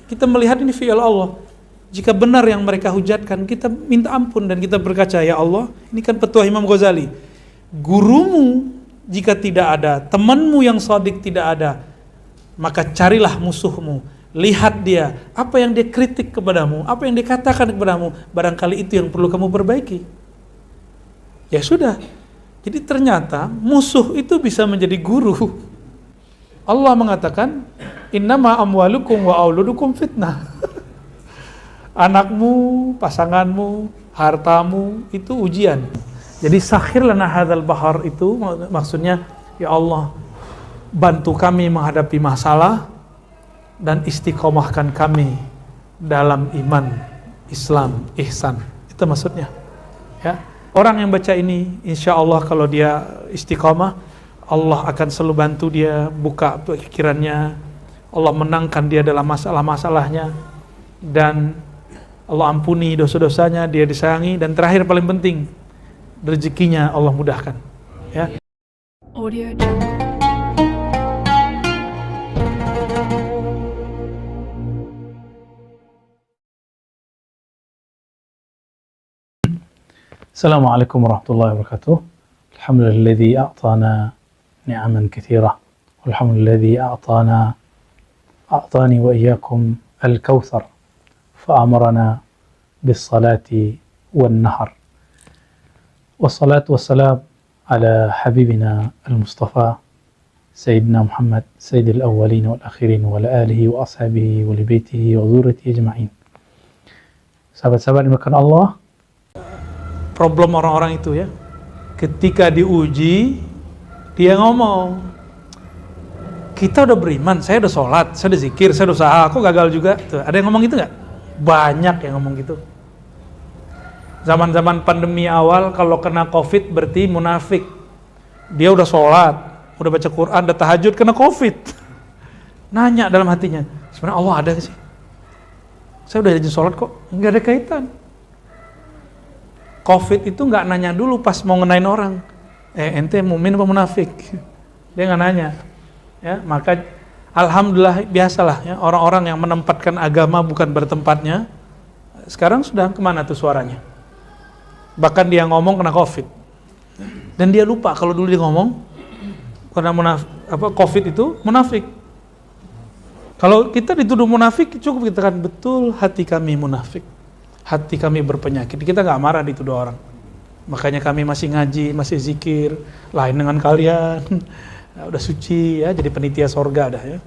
kita melihat ini fi'il Allah. Jika benar yang mereka hujatkan, kita minta ampun dan kita berkaca, ya Allah, ini kan petua Imam Ghazali. Gurumu jika tidak ada, temanmu yang shadiq tidak ada, maka carilah musuhmu. Lihat dia, apa yang dia kritik kepadamu, apa yang dia katakan kepadamu, barangkali itu yang perlu kamu perbaiki. Ya sudah. Jadi ternyata musuh itu bisa menjadi guru. Allah mengatakan, innama amwalukum wa auludukum fitnah. Anakmu, pasanganmu, hartamu itu ujian. Jadi sakhir lana hadzal bahar itu maksudnya, ya Allah, bantu kami menghadapi masalah dan istiqomahkan kami dalam iman, Islam, ihsan. Itu maksudnya. Ya. Orang yang baca ini, insya Allah kalau dia istiqomah, Allah akan selalu bantu dia, buka pikirannya, Allah menangkan dia dalam masalah-masalahnya, dan Allah ampuni dosa-dosanya, dia disayangi, dan terakhir paling penting, rezekinya Allah mudahkan. Ya. Audio Jungle. Assalamualaikum warahmatullahi wabarakatuh. Alhamdulilladzi a'tana ni'aman katsira. Alhamdulilladzi a'tani wa iyyakum al-kautsar. Fa'amarna bis-salati wan-nahar. Wassalatu wassalam ala habibina al-Mustafa Sayyidina Muhammad Sayyidil awwalin wal akhirin wa ala alihi wa ashabihi wa li baitihi wa dzurriyyatihi ajma'in. Sahabat-sahabat dimuliakan Allah, problem orang-orang itu ya, ketika diuji dia ngomong, kita udah beriman, saya udah sholat, saya udah zikir, saya udah usaha, aku gagal juga. Tuh, ada yang ngomong gitu nggak? Banyak yang ngomong gitu. Zaman-zaman pandemi awal, kalau kena COVID berarti munafik. Dia udah sholat, udah baca Quran, udah tahajud, kena COVID. Nanya dalam hatinya, sebenarnya Allah ada sih? Saya udah rajin sholat kok, nggak ada kaitan. COVID itu nggak nanya dulu pas mau ngenain orang, ente mukmin apa munafik? Dia nggak nanya. Ya, maka alhamdulillah biasalah ya, orang-orang yang menempatkan agama bukan bertempatnya, sekarang sudah kemana tuh suaranya? Bahkan dia ngomong kena COVID, dan dia lupa kalau dulu dia ngomong karena COVID itu munafik. Kalau kita dituduh munafik, cukup kita kan betul hati kami munafik. Hati kami berpenyakit, kita gak marah dituduh orang. Makanya kami masih ngaji, masih zikir, lain dengan kalian. Nah, udah suci ya, jadi penitia sorga dah ya.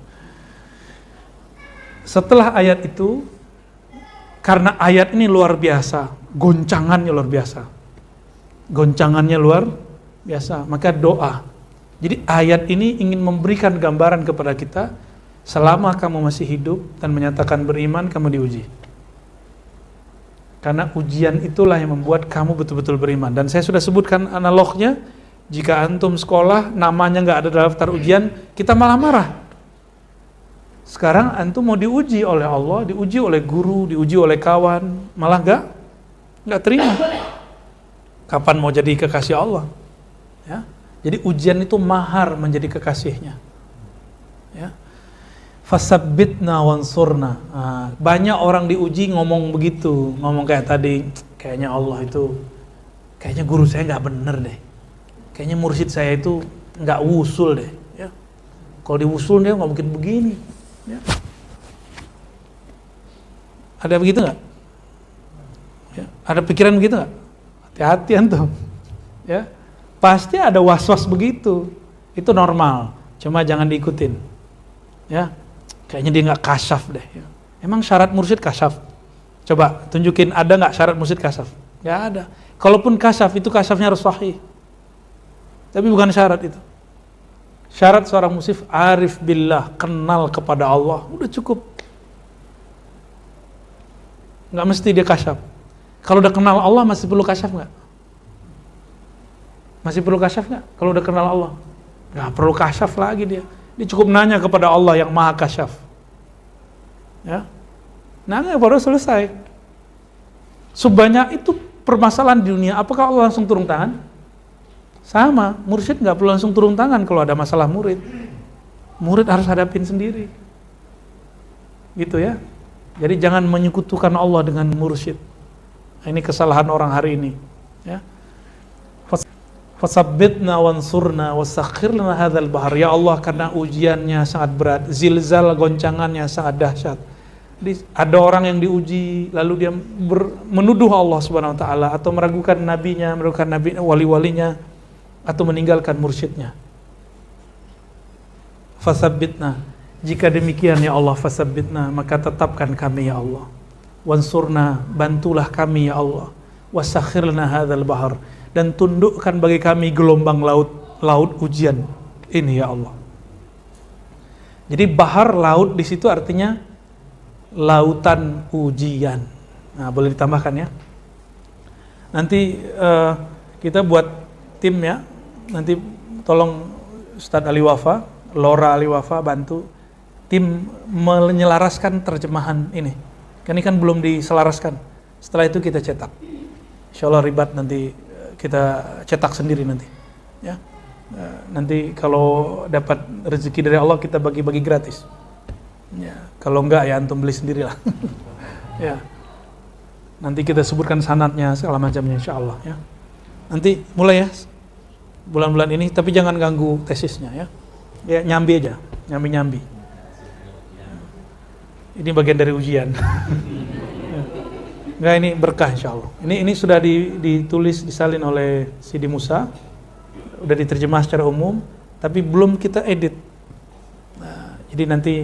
Setelah ayat itu, karena ayat ini luar biasa, goncangannya luar biasa. Goncangannya luar biasa, maka doa. Jadi ayat ini ingin memberikan gambaran kepada kita, selama kamu masih hidup dan menyatakan beriman, kamu diuji. Karena ujian itulah yang membuat kamu betul-betul beriman. Dan saya sudah sebutkan analognya, jika antum sekolah namanya nggak ada dalam daftar ujian, kita malah marah. Sekarang antum mau diuji oleh Allah, diuji oleh guru, diuji oleh kawan, malah nggak terima. Kapan mau jadi kekasih Allah? Ya. Jadi ujian itu mahar menjadi kekasihnya. Ya. Fasabbitna wansurna. Nah, banyak orang diuji ngomong begitu, ngomong kayak tadi, kayaknya Allah itu, kayaknya guru saya nggak bener deh, kayaknya mursyid saya itu nggak wusul deh. Ya. Kalau diwusul dia nggak mungkin begini. Ya. Ada begitu nggak? Ya. Ada pikiran begitu nggak? Hati-hati antum. Ya. Pasti ada was-was begitu. Itu normal. Cuma jangan diikutin. Ya. Kayaknya dia nggak kasyaf deh. Emang syarat mursyid kasyaf? Coba tunjukin, ada nggak syarat mursyid kasyaf? Nggak ada. Kalaupun kasyaf, itu kasyafnya harus sahih. Tapi bukan syarat itu. Syarat seorang mursyid arif billah, kenal kepada Allah, udah cukup. Nggak mesti dia kasyaf. Kalau udah kenal Allah masih perlu kasyaf nggak? Masih perlu kasyaf nggak? Kalau udah kenal Allah, nggak perlu kasyaf lagi dia. Dia cukup nanya kepada Allah yang maha kasyaf. Ya. Nanya baru selesai. Sebanyak itu permasalahan di dunia, apakah Allah langsung turun tangan? Sama, mursyid nggak perlu langsung turun tangan kalau ada masalah murid. Murid harus hadapin sendiri. Gitu ya. Jadi jangan menyekutukan Allah dengan mursyid. Ini kesalahan orang hari ini, ya. Fasabbitna wansurna wasakhir lana hadzal bahr. Ya Allah, karena ujiannya sangat berat, zilzal, goncangannya sangat dahsyat. Ada orang yang diuji lalu dia menuduh Allah Subhanahu wa taala atau meragukan nabinya, meragukan nabi wali-walinya atau meninggalkan mursyidnya. Fasabbitna. Jika demikian ya Allah, fasabbitna, maka tetapkan kami ya Allah. Wansurna, bantulah kami ya Allah. Wasakhir lana hadzal bahr, dan tundukkan bagi kami gelombang laut ujian ini ya Allah. Jadi bahar, laut di situ artinya lautan ujian. Nah, boleh ditambahkan ya. Nanti kita buat tim ya. Nanti tolong Ustadz Ali Wafa, Laura Ali Wafa bantu tim menyelaraskan terjemahan ini. Ini kan belum diselaraskan. Setelah itu kita cetak. Insyaallah ribat nanti kita cetak sendiri nanti, ya. Nanti kalau dapat rezeki dari Allah kita bagi-bagi gratis. Ya, kalau enggak ya antum beli sendirilah. Ya. Nanti kita sebutkan sanadnya segala macamnya insyaallah ya. Nanti mulai ya bulan-bulan ini, tapi jangan ganggu tesisnya ya. Ya nyambi aja, nyambi-nyambi. Ini bagian dari ujian. Enggak, ini berkah insyaallah. Ini sudah ditulis, disalin oleh Sidi Musa, udah diterjemah secara umum, tapi belum kita edit. Nah, jadi nanti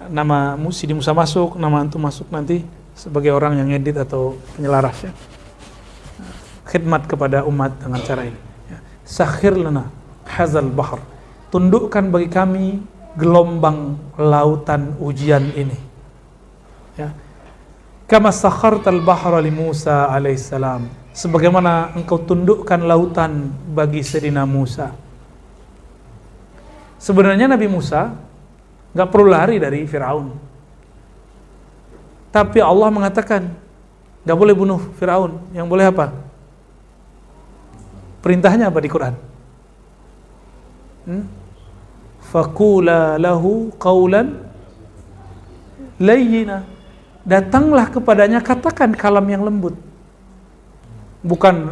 nama Sidi Musa masuk, nama antum masuk nanti sebagai orang yang edit atau penyelaras ya. Khidmat kepada umat dengan cara ini. Ya. Sakhir lana hadzal bahr. Tundukkan bagi kami gelombang lautan ujian ini. Ya. Kama sakhartal bahra li Musa alaihissalam, sebagaimana engkau tundukkan lautan bagi Sayyidina Musa. Sebenarnya Nabi Musa gak perlu lari dari Firaun, tapi Allah mengatakan gak boleh bunuh Firaun. Yang boleh apa? Perintahnya apa di Quran? Faqula lahu qawlan layyina. Datanglah kepadanya, katakan kalam yang lembut. Bukan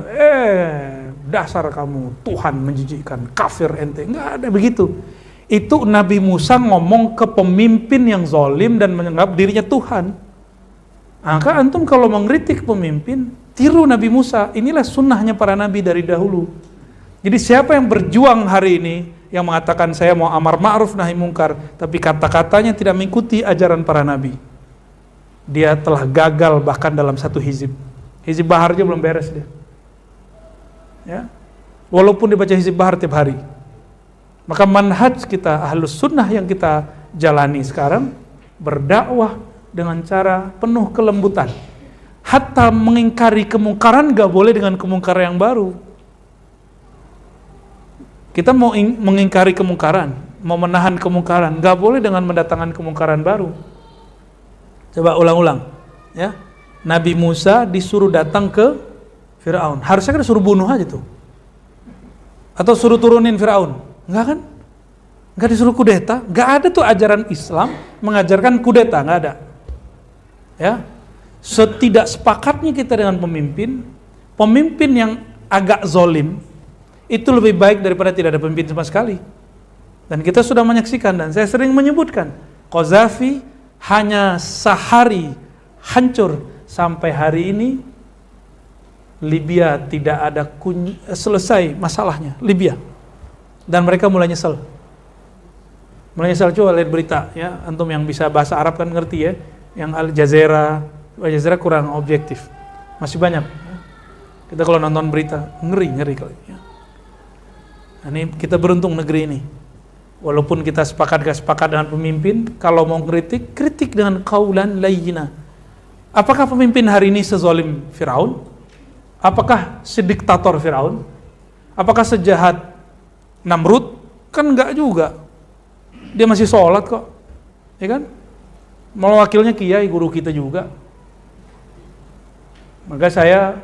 dasar kamu Tuhan menjijikkan, kafir ente. Enggak ada begitu. Itu Nabi Musa ngomong ke pemimpin yang zalim dan menganggap dirinya Tuhan. Maka antum kalau mengkritik pemimpin, tiru Nabi Musa. Inilah sunnahnya para nabi dari dahulu. Jadi siapa yang berjuang hari ini, yang mengatakan saya mau amar ma'ruf nahi mungkar, tapi kata-katanya tidak mengikuti ajaran para nabi, dia telah gagal bahkan dalam satu hizib. Hizib bahar aja belum beres dia. Ya. Walaupun dibaca hizib bahar tiap hari. Maka manhaj kita ahlus sunnah yang kita jalani sekarang, berdakwah dengan cara penuh kelembutan. Hatta mengingkari kemungkaran gak boleh dengan kemungkaran yang baru. Kita mau mengingkari kemungkaran, mau menahan kemungkaran, gak boleh dengan mendatangkan kemungkaran baru. Coba ulang-ulang ya. Nabi Musa disuruh datang ke Firaun. Harusnya kan disuruh bunuh aja tuh. Atau suruh turunin Firaun. Enggak kan? Enggak disuruh kudeta. Enggak ada tuh ajaran Islam mengajarkan kudeta, enggak ada. Ya. Setidak sepakatnya kita dengan pemimpin yang agak zolim, itu lebih baik daripada tidak ada pemimpin sama sekali. Dan kita sudah menyaksikan, dan saya sering menyebutkan, Qaddafi hanya sehari hancur. Sampai hari ini Libya tidak ada selesai masalahnya, Libya. Dan mereka mulai nyesel. Coba lihat berita ya, antum yang bisa bahasa Arab kan ngerti ya, yang Al Jazeera kurang objektif. Masih banyak ya. Kita kalau nonton berita ngeri kali ya. Nah, ini kita beruntung negeri ini. Walaupun kita sepakat gak sepakat dengan pemimpin, kalau mau kritik dengan qaulan layyina. Apakah pemimpin hari ini sezalim Firaun? Apakah sediktator Firaun? Apakah sejahat Namrud? Kan enggak juga. Dia masih sholat kok, ya kan? Malah wakilnya kiai, guru kita juga. Maka saya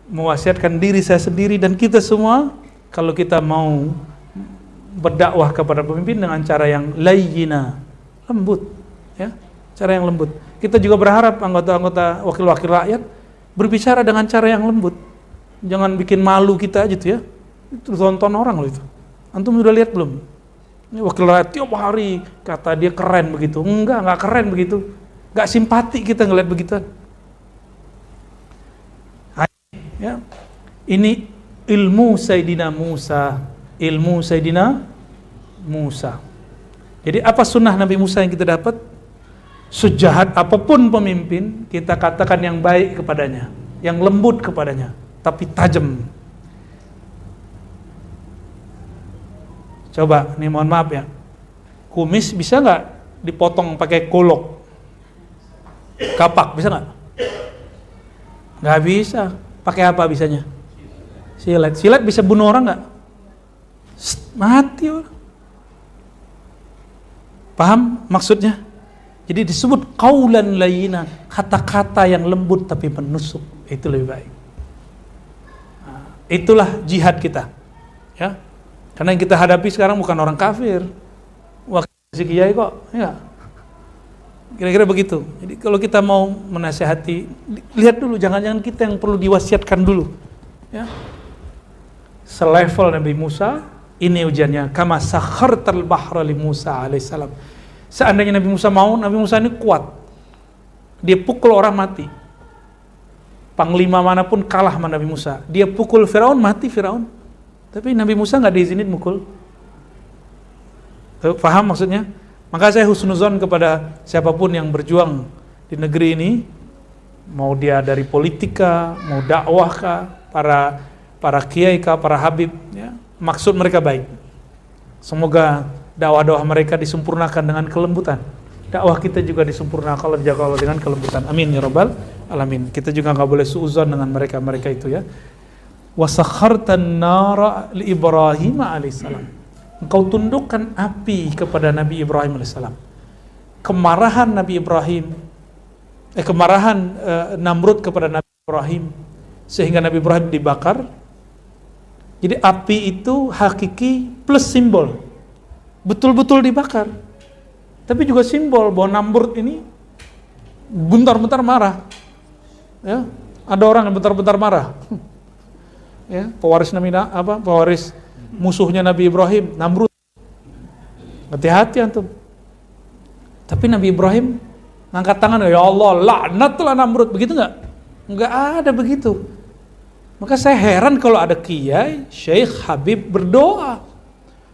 mewasiatkan diri saya sendiri dan kita semua, kalau kita mau berdakwah kepada pemimpin dengan cara yang layyina, lembut, ya, cara yang lembut. Kita juga berharap anggota-anggota wakil-wakil rakyat berbicara dengan cara yang lembut. Jangan bikin malu kita aja tuh ya. Itu tonton orang loh itu. Antum udah lihat belum? Ini wakil rakyat tiap hari kata dia keren begitu. Enggak keren begitu. Enggak simpati kita ngeliat begituan. Ya. Ini ilmu Sayyidina Musa. Ilmu Sayyidina Musa. Jadi apa sunnah Nabi Musa yang kita dapat? Sejahat apapun pemimpin, kita katakan yang baik kepadanya, yang lembut kepadanya, tapi tajam. Coba, nih mohon maaf ya, kumis bisa nggak dipotong pakai golok? Kapak bisa nggak? Nggak bisa. Pakai apa bisanya? Silet. Silet bisa bunuh orang nggak? Mati orang. Paham maksudnya? Jadi disebut qaulan layyina, kata-kata yang lembut tapi menusuk, itu lebih baik. Nah, itulah jihad kita. Ya. Karena yang kita hadapi sekarang bukan orang kafir. Wah, si kiai kok, ya. Kira-kira begitu. Jadi kalau kita mau menasihati, lihat dulu, jangan-jangan kita yang perlu diwasiatkan dulu. Ya. Selevel Nabi Musa, ini ujiannya. Kama sakhartal bahra li Musa alaihissalam. Seandainya Nabi Musa mau, Nabi Musa ini kuat. Dia pukul orang mati. Panglima manapun kalah sama Nabi Musa. Dia pukul Firaun, mati Firaun. Tapi Nabi Musa nggak diizinin mukul. Paham maksudnya? Maka saya husnuzon kepada siapapun yang berjuang di negeri ini, mau dia dari politika, mau dakwah kah, para kiai kah, para habib, ya, maksud mereka baik. Semoga dakwah-dakwah mereka disempurnakan dengan kelembutan. Dakwah kita juga disempurnakan oleh Allah dengan kelembutan. Amin ya rabbal alamin. Kita juga nggak boleh suuzon dengan mereka itu ya. Wasakhartan nara li Ibrahim alaihissalam. Engkau tundukkan api kepada Nabi Ibrahim alaihissalam. Kemarahan Nabi Ibrahim, Namrud kepada Nabi Ibrahim sehingga Nabi Ibrahim dibakar. Jadi api itu hakiki plus simbol. Betul-betul dibakar. Tapi juga simbol bahwa Namrud ini bentar-bentar marah. Ya, ada orang yang bentar-bentar marah. Ya, pewaris musuhnya Nabi Ibrahim, Namrud. Hati-hati antum. Tapi Nabi Ibrahim ngangkat tangan, ya Allah, laknatlah Namrud. Begitu enggak? Enggak ada begitu. Maka saya heran kalau ada kiai, syekh, habib berdoa.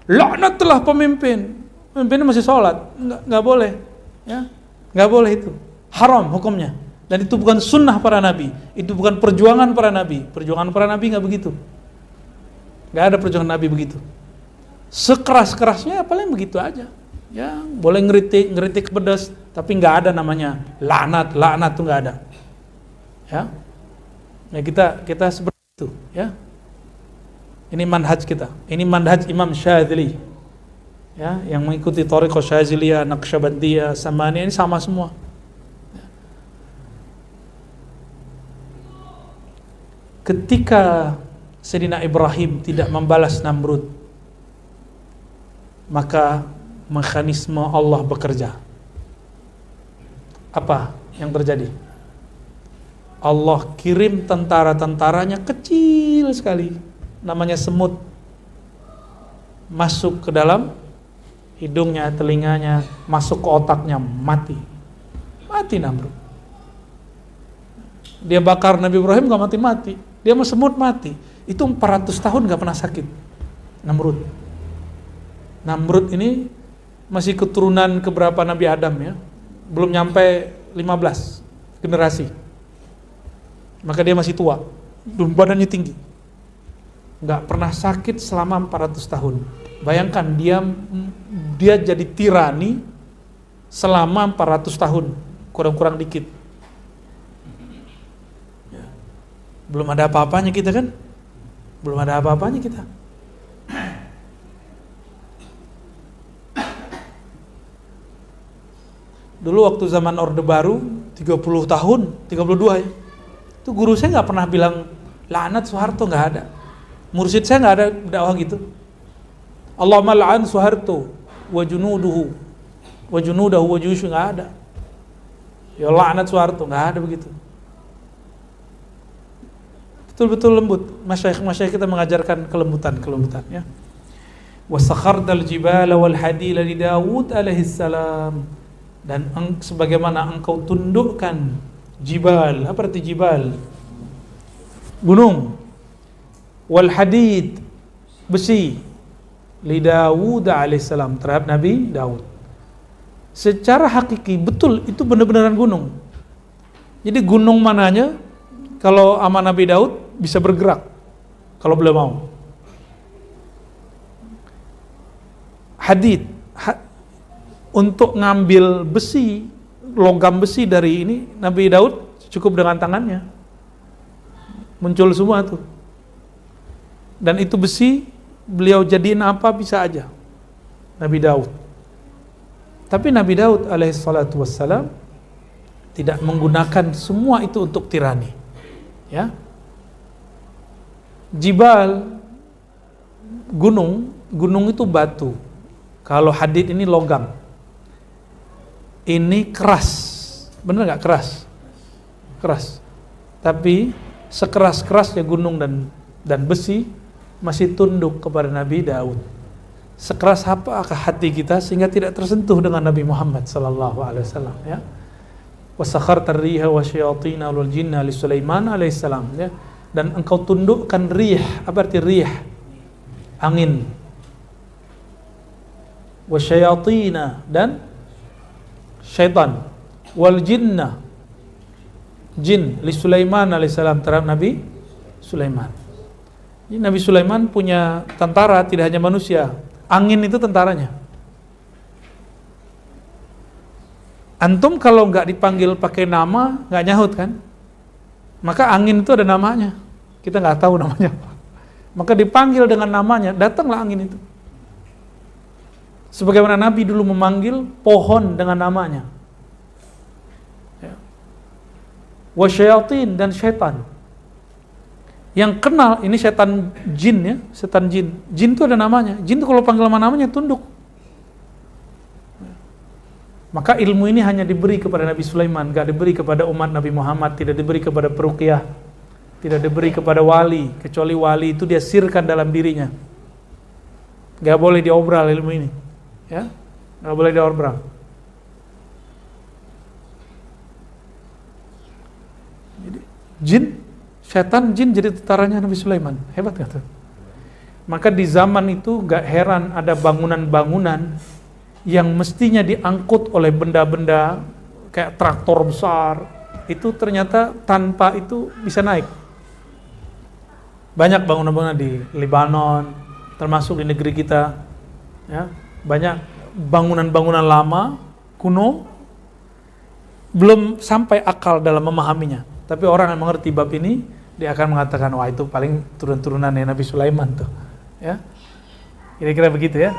Laknatlah pemimpinnya masih sholat, nggak boleh, ya, nggak boleh itu, haram hukumnya. Dan itu bukan sunnah para nabi, itu bukan perjuangan para nabi. Perjuangan para nabi nggak begitu, nggak ada perjuangan nabi begitu. Sekeras-kerasnya paling begitu aja, ya, boleh ngeritik pedas, tapi nggak ada namanya laknat tuh nggak ada, ya. Ya kita seperti itu, ya. Ini manhaj kita. Ini manhaj Imam Syadzili. Ya, yang mengikuti thariqah Syadziliyah, Naqsyabandiyah, Samaniyah ini sama semua. Ketika Sayyidina Ibrahim tidak membalas Namrud, maka mekanisme Allah bekerja. Apa yang terjadi? Allah kirim tentara-tentaranya kecil sekali, namanya semut, masuk ke dalam hidungnya, telinganya, masuk ke otaknya, mati Namrud. Dia bakar Nabi Ibrahim gak mati-mati, dia sama semut mati. Itu 400 tahun gak pernah sakit Namrud ini masih keturunan keberapa Nabi Adam ya, belum nyampe 15 generasi. Maka dia masih tua, badannya tinggi, nggak pernah sakit selama 400 tahun. Bayangkan dia jadi tirani selama 400 tahun, kurang-kurang dikit. Ya. Belum ada apa-apanya kita kan? Belum ada apa-apanya kita. Dulu waktu zaman Orde Baru 30 tahun, 32 ya. Itu guru saya nggak pernah bilang laknat Soeharto, nggak ada. Mursyid saya nggak ada dakwah gitu. Allahumma la'an Soeharto wa junudahu wa juyushu, nggak ada. ya laknat Soeharto, nggak ada begitu. Betul-betul lembut. Masyayikh kita mengajarkan kelembutan ya. Wasakhartal jibala wal hadila li Daud alaihi salam, dan sebagaimana engkau tundukkan jibal. Apa arti jibal? Gunung. Wal hadid, besi, li Daud alaihi salam, terhadap Nabi Daud. Secara hakiki betul itu benar-benaran gunung. Jadi gunung mananya kalau sama Nabi Daud bisa bergerak kalau beliau mau. Hadid, untuk ngambil besi, logam besi dari ini, Nabi Daud cukup dengan tangannya, muncul semua tuh. Dan itu besi beliau jadiin apa bisa aja, Nabi Daud. Tapi Nabi Daud alaihissalatu wassalam tidak menggunakan semua itu untuk tirani, ya. Jibal, gunung itu batu. Kalau hadid ini logam. Ini keras, bener nggak keras? Keras. Tapi sekeras-kerasnya gunung dan besi masih tunduk kepada Nabi Daud. Sekeras apakah hati kita sehingga tidak tersentuh dengan Nabi Muhammad sallallahu alaihi wasallam, ya. Wasakhartar riha wasyayatina wal jinna li Sulaiman alaihissalam, ya. Dan engkau tundukkan rih. Apa arti rih? Angin. Wasyayatina, dan syaitan. Wal jinna, jin, li Sulaiman alaihissalam, terhadap Nabi Sulaiman. Jadi Nabi Sulaiman punya tentara, tidak hanya manusia. Angin itu tentaranya. Antum kalau nggak dipanggil pakai nama, nggak nyahut kan? Maka angin itu ada namanya. Kita nggak tahu namanya apa. Maka dipanggil dengan namanya, datanglah angin itu. Sebagaimana Nabi dulu memanggil pohon dengan namanya. Ya. Wasyayatin, dan syaitan. Yang kenal, ini setan jin, ya, setan jin. Jin itu ada namanya. Jin itu kalau panggil sama namanya tunduk. Maka ilmu ini hanya diberi kepada Nabi Sulaiman, gak diberi kepada umat Nabi Muhammad, tidak diberi kepada peruqyah, tidak diberi kepada wali, kecuali wali itu dia sirkan dalam dirinya. Gak boleh diobral ilmu ini, ya, gak boleh diobral. Jadi, jin, setan jin jadi tentaranya Nabi Sulaiman. Hebat gak tuh? Maka di zaman itu gak heran ada bangunan-bangunan yang mestinya diangkut oleh benda-benda kayak traktor besar, itu ternyata tanpa itu bisa naik. Banyak bangunan-bangunan di Lebanon, termasuk di negeri kita, ya, banyak bangunan-bangunan lama, kuno, belum sampai akal dalam memahaminya. Tapi orang yang mengerti bab ini, dia akan mengatakan, wah itu paling turun-turunannya Nabi Sulaiman tuh, ya. Kira-kira begitu, ya.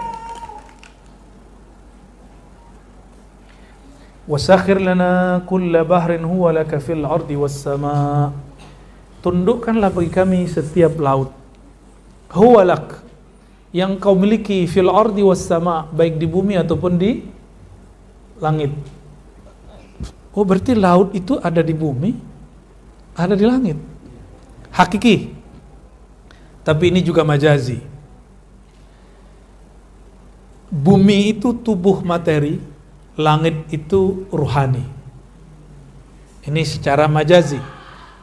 Wasakhir lana kulla bahrin huwa laka fil ardi was sama. Tundukkanlah bagi kami setiap laut. Huwa lak, yang kau miliki, fil ardi was sama, baik di bumi ataupun di langit. Oh, berarti laut itu ada di bumi, ada di langit. Hakiki. Tapi ini juga majazi. Bumi itu tubuh materi, langit itu ruhani. Ini secara majazi.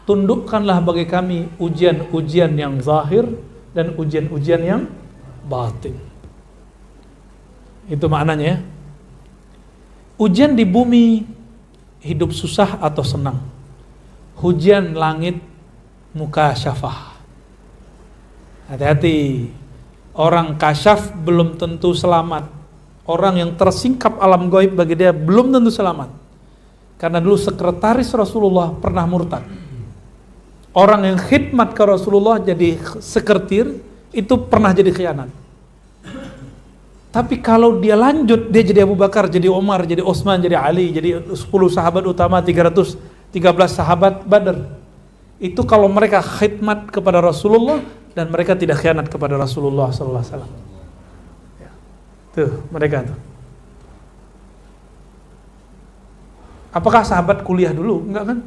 Tundukkanlah bagi kami ujian-ujian yang zahir dan ujian-ujian yang batin. Itu maknanya. Ujian di bumi, hidup susah atau senang. Ujian langit, mukasyafah. Hati-hati. Orang kasyaf belum tentu selamat. Orang yang tersingkap alam gaib bagi dia belum tentu selamat. Karena dulu sekretaris Rasulullah pernah murtad. Orang yang khidmat ke Rasulullah jadi sekretir, itu pernah jadi khianat. Tapi kalau dia lanjut, dia jadi Abu Bakar, jadi Umar, jadi Utsman, jadi Ali, jadi 10 sahabat utama, 313 sahabat Badar. Itu kalau mereka khidmat kepada Rasulullah dan mereka tidak khianat kepada Rasulullah sallallahu alaihi wasallam. Tuh, mereka tuh. Apakah sahabat kuliah dulu? Enggak kan?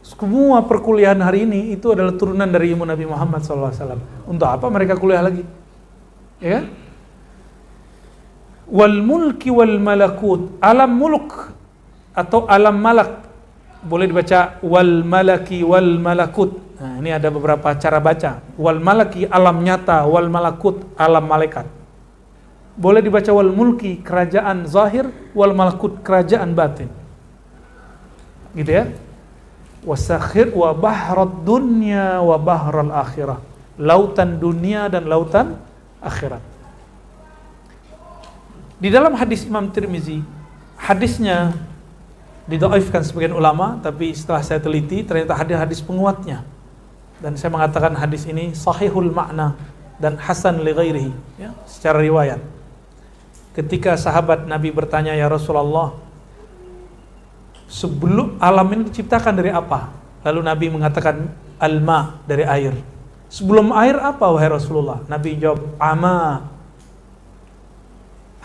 Semua perkuliahan hari ini itu adalah turunan dari ilmu Nabi Muhammad SAW. Untuk apa mereka kuliah lagi? Ya kan? Wal mulki wal malakut. Alam mulk atau alam malak. Boleh dibaca wal malaki wal malakut. Nah, ini ada beberapa cara baca. Wal malaki alam nyata, wal malakut alam malaikat. Boleh dibaca wal mulki kerajaan zahir, wal malakut kerajaan batin. Gitu ya. Wasakhir wa bahrad dunya wa bahral akhirah. Lautan dunia dan lautan akhirat. Di dalam hadis Imam Tirmizi, hadisnya didhaifkan sebagian ulama, tapi setelah saya teliti ternyata hadis penguatnya. Dan saya mengatakan hadis ini sahihul makna dan hasan li ghairihi, ya, secara riwayat. Ketika sahabat Nabi bertanya, ya Rasulullah, sebelum alam ini diciptakan dari apa? Lalu Nabi mengatakan al-ma, dari air. Sebelum air apa wahai Rasulullah? Nabi jawab ama.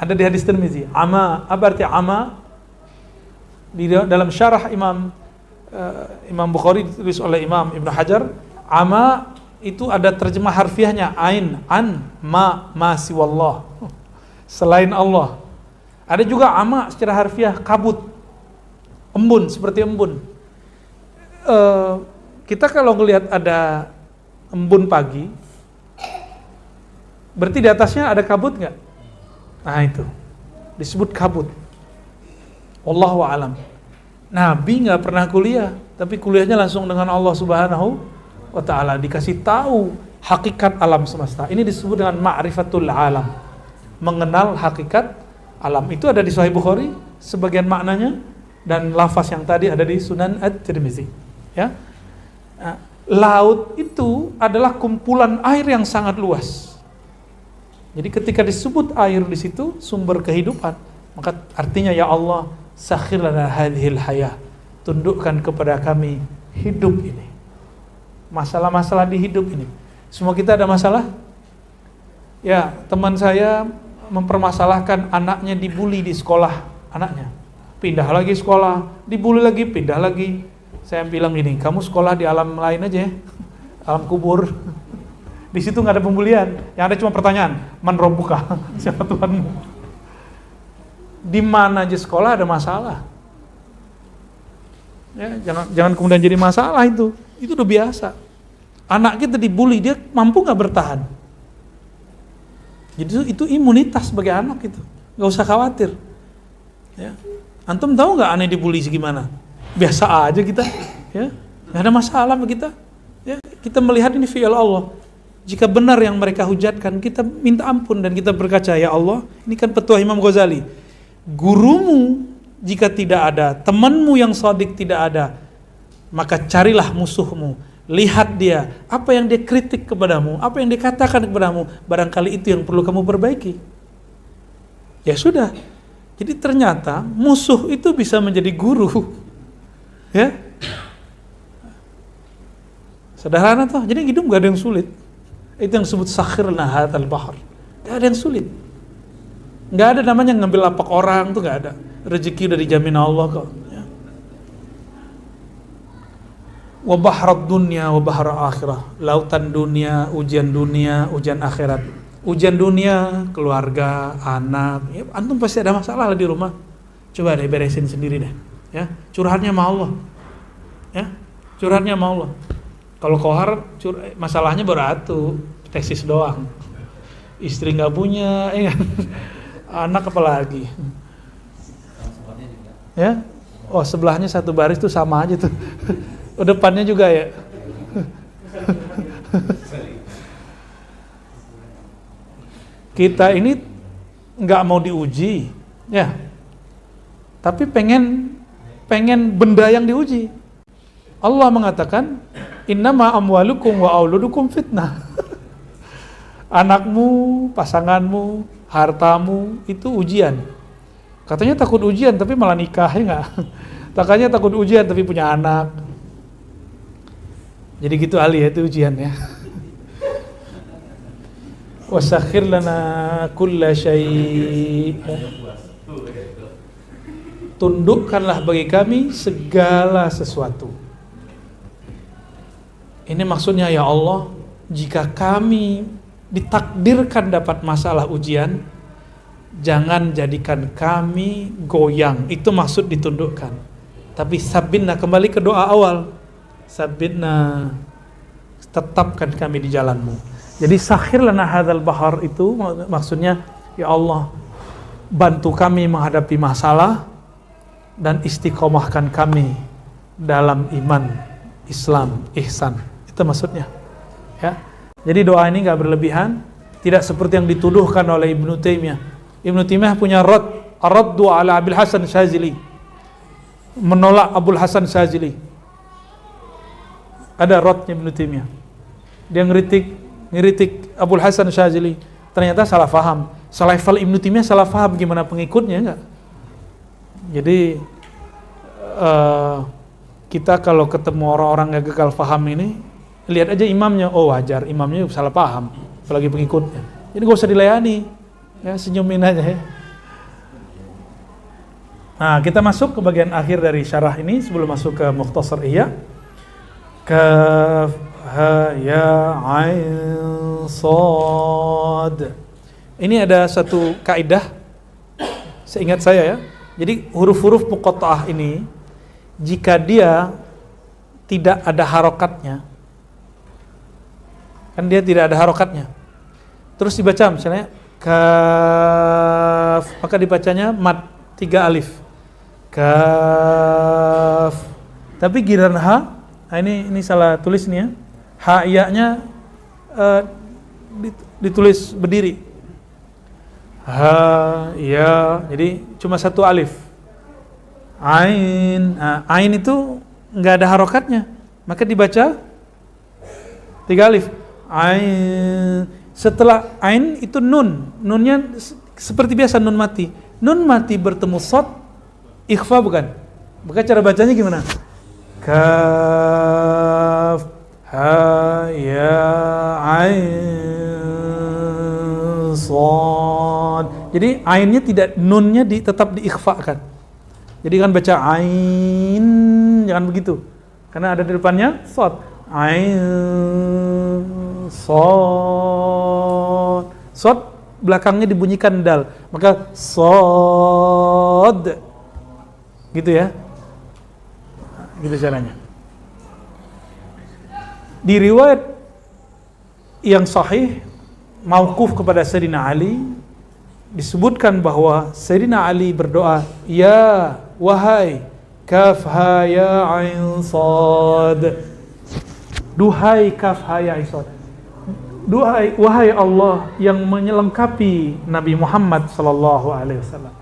Ada di hadis Tirmizi, ama. Apa arti ama? Di dalam syarah Imam Bukhari ditulis oleh Imam Ibn Hajar, ama itu ada terjemah harfiahnya ain, an, ma siwallah, selain Allah. Ada juga ama secara harfiah kabut, embun, seperti embun. Kita kalau ngelihat ada embun pagi, berarti di atasnya ada kabut nggak? Nah itu disebut kabut. Wallahu a'lam. Nabi nggak pernah kuliah, tapi kuliahnya langsung dengan Allah Subhanahu wa ta'ala, dikasih tahu hakikat alam semesta. Ini disebut dengan ma'rifatul alam, mengenal hakikat alam. Itu ada di Sahih Bukhari sebagian maknanya, dan lafaz yang tadi ada di Sunan At-Tirmizi, ya. Nah, laut itu adalah kumpulan air yang sangat luas. Jadi ketika disebut air di situ sumber kehidupan, maka artinya ya Allah, sakhir lana hadhil hayah, tundukkan kepada kami hidup ini. Masalah-masalah di hidup ini. Semua kita ada masalah. Ya, teman saya mempermasalahkan anaknya dibully di sekolah, anaknya. Pindah lagi sekolah, dibully lagi, pindah lagi. Saya bilang gini, kamu sekolah di alam lain aja ya. Alam kubur. Di situ nggak ada pembulian. Yang ada cuma pertanyaan, man rabbuka? Siapa Tuhanmu? Di mana aja sekolah ada masalah. Ya, jangan kemudian jadi masalah itu. Itu udah biasa. Anak kita dibully, dia mampu nggak bertahan? Jadi itu imunitas sebagai anak itu, nggak usah khawatir. Ya. Antum tahu nggak aneh dibully segimana? Biasa aja kita, ya, nggak ada masalah sama kita. Ya, kita melihat ini fi'il Allah. Jika benar yang mereka hujatkan, kita minta ampun dan kita berkaca, ya Allah, ini kan petuah Imam Ghazali. Gurumu jika tidak ada, temanmu yang shadiq tidak ada, maka carilah musuhmu, lihat dia, apa yang dia kritik kepadamu, apa yang dia katakan kepadamu, barangkali itu yang perlu kamu perbaiki. Ya sudah. Jadi ternyata musuh itu bisa menjadi guru. Ya. Sederhana toh. Jadi hidup gak ada yang sulit. Itu yang disebut sakhirna hadzal bahr. Gak ada yang sulit. Gak ada namanya ngambil lapak orang, tuh gak ada. Rezeki udah dijamin Allah kok. Ya. Wa bahrad dunya wa bahra akhirah. Lautan dunia, ujian akhirat. Ujian dunia, keluarga, anak. Ya, antum pasti ada masalah di rumah. Coba deh beresin sendiri deh. Ya, curhatnya sama Allah. Ya, curhatnya sama Allah. Kalau kohar, masalahnya beratu, tesis doang. Istri nggak punya, anak apalagi. Ya, oh sebelahnya satu baris tuh sama aja tuh. Depannya juga ya. Kita ini nggak mau diuji, ya. Tapi pengen benda yang diuji. Allah mengatakan, innama amwalukum wa auludukum fitnah. Anakmu, pasanganmu, hartamu itu ujian. Katanya takut ujian tapi malah nikah, ya enggak? Takutnya takut ujian tapi punya anak. Jadi gitu Ali ya, itu ujian ya. Wasakhir lana kulla syai'. tundukkanlah bagi kami segala sesuatu. Ini maksudnya, ya Allah, jika kami ditakdirkan dapat masalah ujian, jangan jadikan kami goyang. Itu maksud ditundukkan. Tapi sabitna, kembali ke doa awal, sabitna, tetapkan kami di jalanmu. Jadi sakhir lana hadzal bahar itu maksudnya, ya Allah, bantu kami menghadapi masalah dan istiqomahkan kami dalam iman, Islam, ihsan. Itu maksudnya. Ya. Jadi doa ini enggak berlebihan, tidak seperti yang dituduhkan oleh Ibnu Taimiyah. Ibnu Taimiyah punya ar-raddu ala Abil Hasan Syazili, menolak Abul Hasan Syazili. Ada radnya Ibnu Taimiyah. Dia ngeritik Abul Hasan Syazili. Ternyata salah faham. Selevel Ibnu Taimiyah salah faham, gimana pengikutnya enggak? Jadi kita kalau ketemu orang-orang yang gagal paham ini, lihat aja imamnya, oh wajar, imamnya salah paham, apalagi pengikutnya. Jadi gak usah dilayani, ya senyumin aja ya. Nah, kita masuk ke bagian akhir dari syarah ini sebelum masuk ke Mukhtasar Ihya. Kaf ha ya ain sad. Ini ada satu kaidah seingat saya ya. Jadi huruf-huruf muqatta'ah ini, jika dia tidak ada harokatnya, kan dia tidak ada harokatnya, terus dibaca misalnya kaf, maka dibacanya mad 3 alif, kaf. Tapi giliran ha, nah ini salah tulis nih ya, ha iya-nya ditulis berdiri, ha ya, jadi cuma 1 alif. Ain, nah, ain itu nggak ada harokatnya, maka dibaca 3 alif. Ain, setelah ain itu nun, nunnya seperti biasa nun mati. Nun mati bertemu shad, ikhfa bukan? Maka cara bacanya gimana? Kaf ha ya ain shad. Jadi ainnya tidak, nunnya tetap diikhfakan. Jadi kan baca ain, jangan begitu, karena ada di depannya shad. Ain shad, shad belakangnya dibunyikan dal, maka shad, gitu ya, gitu caranya. Di riwayat yang sahih mauquf kepada Sayyidina Ali disebutkan bahwa Sayyidina Ali berdoa, ya wahai kaf ha ya ain sad, duhai kaf ha ya ain sad, duhai wahai Allah yang menyelengkapi Nabi Muhammad sallallahu alaihi wasallam.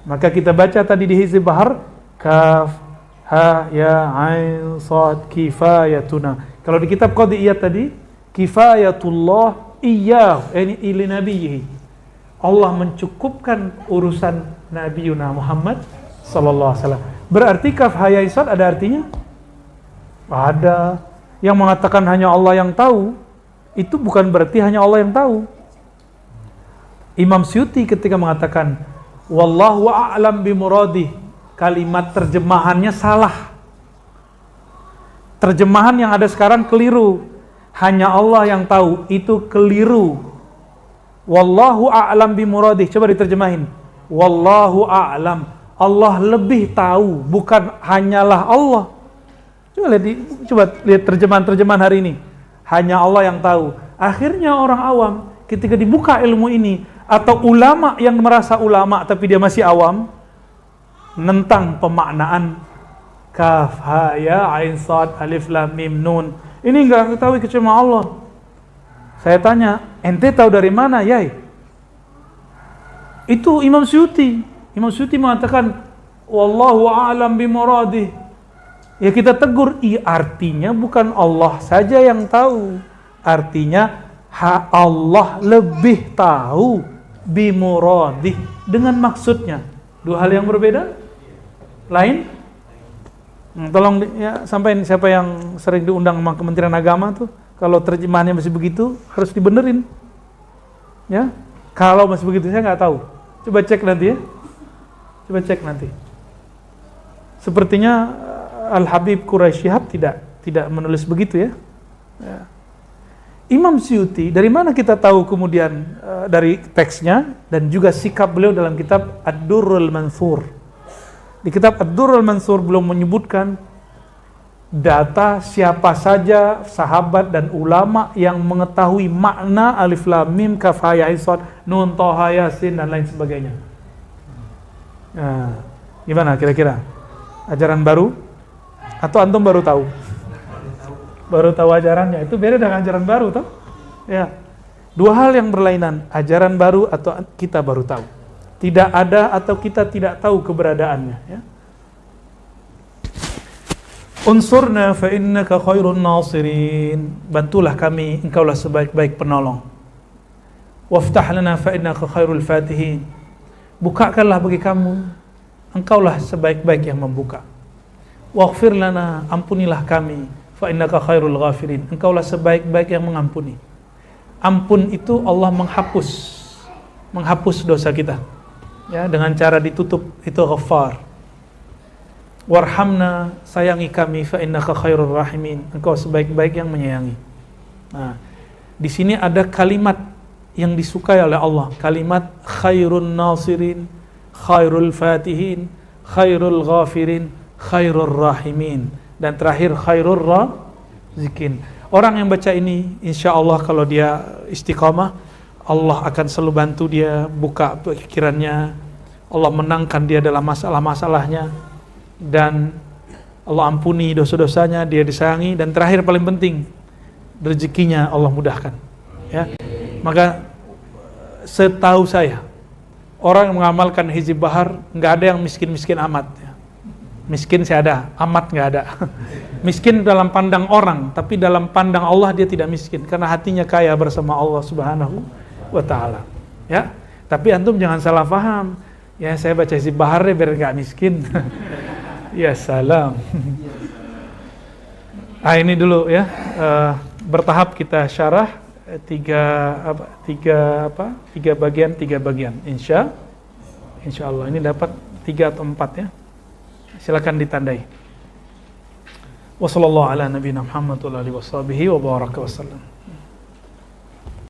Maka kita baca tadi di Hizb Bahar, kaf ha ya ain sad kifayatuna. Kalau di kitab Qadiyat tadi, kifayatullah iyyahu, ini ili nabiyhi, Allah mencukupkan urusan Nabi Muhammad sallallahu alaihi wasallam. Berarti kaf ha ya ain sad ada artinya? Ada. Yang mengatakan hanya Allah yang tahu, itu bukan berarti hanya Allah yang tahu. Imam Suyuti ketika mengatakan wallahu a'lam bimuradih, kalimat terjemahannya salah. Terjemahan yang ada sekarang keliru. Hanya Allah yang tahu, itu keliru. Wallahu a'lam bimuradih, coba diterjemahin. Wallahu a'lam, Allah lebih tahu, bukan hanyalah Allah. Coba lihat terjemahan hari ini. Hanya Allah yang tahu. Akhirnya orang awam ketika dibuka ilmu ini, atau ulama yang merasa ulama tapi dia masih awam, menentang pemaknaan kaf ha ya ain sad alif lam mim nun. Ini enggak ketahui kecuali Allah. Saya tanya, ente tahu dari mana, Yai? Itu Imam Suyuti. Imam Suyuti mengatakan wallahu a'lam bimuradih. Ya kita tegur, artinya bukan Allah saja yang tahu. Artinya Allah lebih tahu bimuradih, dengan maksudnya. Dua hal yang berbeda? Lain? Tolong ya, sampaikan siapa yang sering diundang sama Kementerian Agama tuh, kalau terjemahannya masih begitu harus dibenerin. Ya, kalau masih begitu saya nggak tahu. Coba cek nanti ya. Coba cek nanti. Sepertinya Al-Habib Quraisy Shihab tidak menulis begitu ya. Imam Suyuti, dari mana kita tahu kemudian dari teksnya dan juga sikap beliau dalam kitab Ad-Durrul Mansur. Di kitab Ad-Durrul Mansur belum menyebutkan data siapa saja sahabat dan ulama yang mengetahui makna alif lam mim kaf ha ya ain shad nun tha yasin dan lain sebagainya. Nah, gimana kira-kira? Ajaran baru atau antum baru tahu? Baru tahu ajarannya, itu beda dengan ajaran baru toh? Ya. Dua hal yang berlainan, ajaran baru atau kita baru tahu. Tidak ada atau kita tidak tahu keberadaannya, ya. Unsurna fa innaka khairun nasirin. Bantulah kami, engkaulah sebaik-baik penolong. Waftah lana fa innaka khairul fatihin. Bukakanlah bagi kamu, engkaulah sebaik-baik yang membuka. Waghfir lana, ampunilah kami, fa innaka khairul ghafirin. Engkaulah sebaik-baik yang mengampuni. Ampun itu Allah menghapus dosa kita. Ya, dengan cara ditutup itu Ghaffar. Warhamna, sayangi kami, fa innaka khairur rahimin. Engkau sebaik-baik yang menyayangi. Nah, di sini ada kalimat yang disukai oleh Allah, kalimat khairun nasirin, khairul fatihin, khairul ghafirin, khairur rahimin, dan terakhir khairur razikin. Orang yang baca ini, insya Allah kalau dia istiqamah, Allah akan selalu bantu dia, buka pikirannya, Allah menangkan dia dalam masalah-masalahnya, dan Allah ampuni dosa-dosanya, dia disayangi, dan terakhir paling penting, rezekinya Allah mudahkan. Ya, maka setahu saya, orang yang mengamalkan Hizib Bahar, nggak ada yang miskin-miskin amat. Miskin saya ada, amat nggak ada. Miskin dalam pandang orang, tapi dalam pandang Allah dia tidak miskin, karena hatinya kaya bersama Allah Subhanahu wa Ta'ala. Ya, tapi antum jangan salah paham. Ya, saya baca Hizib Bahar biar nggak miskin. Ya salam. Ini dulu ya, bertahap kita syarah tiga bagian. Insya Allah ini dapat 3 atau 4 ya. Silakan ditandai. Wassallallahu ala nabiyina Muhammad wa alihi wasallam.